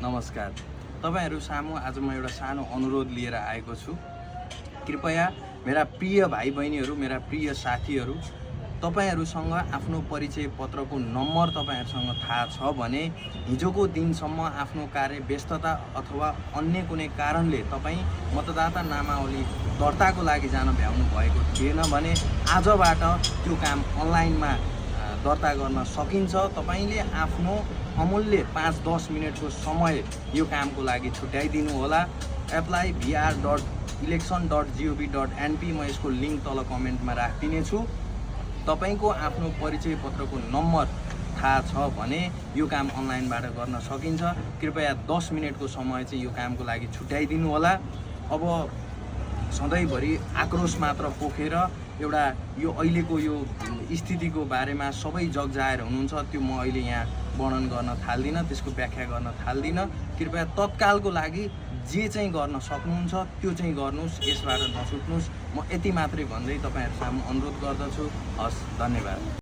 नमस्कार। तपाईहरु सामु आज म एउटा सानो अनुरोध लिएर आएको छु। कृपया मेरा प्रिय भाइ बहिनीहरु, मेरा प्रिय साथीहरु, तपाईहरुसँग आफ्नो परिचय पत्रको नम्बर तपाईहरुसँग थाहा छ भने हिजोको दिनसम्म आफ्नो कार्य व्यस्तता अथवा अन्य कुनै कारणले तपाई मतदाता नामावली दर्ताको लागि जान भ्याउनु भएको थिएन भने आजबाट त्यो काम अनलाइनमा दर्ता गर्न सकिन्छ। तपाईले आफ्नो अमूल्य 5-10 मिनेटको समय यो कामको लागि छुट्याइदिनु होला। apply.vr.election.gov.np म यसको लिंक तल कमेन्टमा राखिदिने छु। तपाईको आफ्नो परिचय पत्रको नम्बर थाहा छ भने यो काम अनलाइनबाट गर्न सकिन्छ। कृपया 10 मिनेटको समय चाहिँ यो कामको लागि छुट्याइदिनु होला। अब सधैँभरि आक्रोश मात्र पोखेर एउटा यो अहिलेको यो स्थितिको बारेमा सबै जगजाहेर हुनुहुन्छ, त्यो म अहिले यहाँ वर्णन गर्न थाल्दिनँ, त्यसको व्याख्या गर्न थाल्दिनँ। कृपया तत्कालको लागि जे चाहिँ गर्न सक्नुहुन्छ त्यो चाहिँ गर्नुस्, यसबाट नछुट्नुस्। म यति मात्रै भन्दै तपाईहरु सामु अनुरोध गर्दछु। हस्, धन्यवाद।